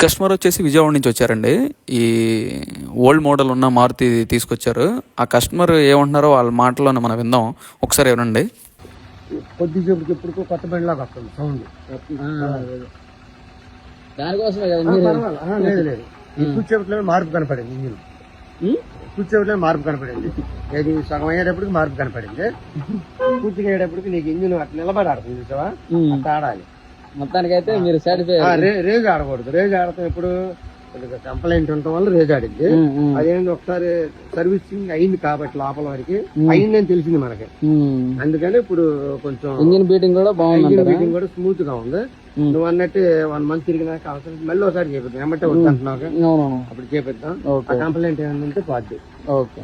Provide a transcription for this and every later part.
Customer వచ్చేసి విజయవాడ నుంచి వచ్చారండి. ఈ ఓల్డ్ మోడల్ ఉన్న మారుతి తీసుకొచ్చారు. ఆ కస్టమర్ ఏమంటున్నారో వాళ్ళ మాటలోనే మనం విందాం. ఒకసారి వినండి. కొద్దిసేపటికి ఎప్పుడు కొత్త బండిలాగా వస్తుంది సౌండ్. దానికోసమే కదా లేదు లేదు, ఎక్కువ సేపట్లో మార్పు కనపడింది. ఇంజిన్ ఎక్కువ సేపట్లో మార్పు కనపడింది. ఏది సగం అయ్యేటప్పటికి మార్పు కనపడింది. పూర్తిగా అయ్యేటప్పటికి నీకు ఇంజిన్ అట్లా నిలబడి ఆడుతుంది చూసావా, అట్లా ఆడాలి. మొత్తానికి అయితే మీరు సాటిస్ఫై. రేజ్ ఆడకూడదు. రేజ్ ఆడతాం ఎప్పుడు కంప్లైంట్ ఉండటం వల్ల రేజ్ ఆడింది. అదేంటి ఒకసారి సర్వీసింగ్ అయింది కాబట్టి లోపల వరకు అయిందని తెలిసింది మనకి. అందుకని ఇప్పుడు కొంచెం ఇంజిన్ బీటింగ్ కూడా బాగుంది, ఇంజిన్ బీటింగ్ కూడా స్మూత్ గా ఉంది. నువ్వు అన్నట్టు 1 month తిరిగినాక అవసరం మళ్ళీ ఒకసారి చేపిద్దాం. ఏమంటే వద్దంటున్నావు, అప్పుడు చేపిద్దాం. కంప్లైంట్ ఏమంటే పార్టీ. ఓకే,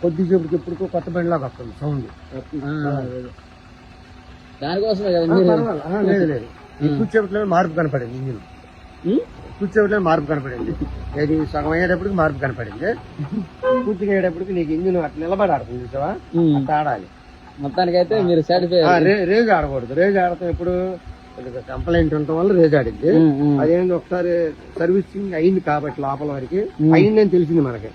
కొద్దిసేపటికి ఎప్పుడు కొత్త బండిలాగా వస్తుంది సౌండ్. దానికోసమే కదా లేదు లేదు, ఎక్కువ సేపట్లో మార్పు కనపడింది. ఇంజిన్ ఎక్కువ సేపట్లో మార్పు కనపడింది. ఏది సగం అయ్యేటప్పటికి మార్పు కనపడింది. పూర్తిగా అయ్యేటప్పటికి నీకు ఇంజిన్ అట్లా నిలబడి ఆడుతుంది చూసావా, అట్లా ఆడాలి. మొత్తానికి అయితే మీరు సాటిస్ఫై. రేజ్ ఆడకూడదు. రేజ్ ఆడతాం ఎప్పుడు కంప్లైంట్ ఉండటం వల్ల రేజ్ ఆడింది. అదేంటి ఒకసారి సర్వీసింగ్ అయింది కాబట్టి లోపల వరకు అయిందని తెలిసింది మనకి.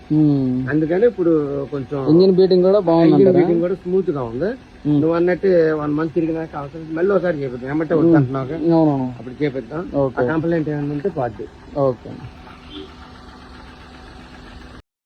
అందుకని ఇప్పుడు కొంచెం ఇంజిన్ బీటింగ్ కూడా బాగుంది, ఇంజిన్ బీటింగ్ కూడా స్మూత్ గా ఉంది. నువ్వు అన్నట్టు 1 month తిరిగినాక అవసరం మళ్ళీ ఒకసారి చేపిద్దాం. ఏమంటే వద్దంటున్నావు, అప్పుడు చేపిద్దాం. కంప్లైంట్ ఏమంటే పార్టీ. ఓకే.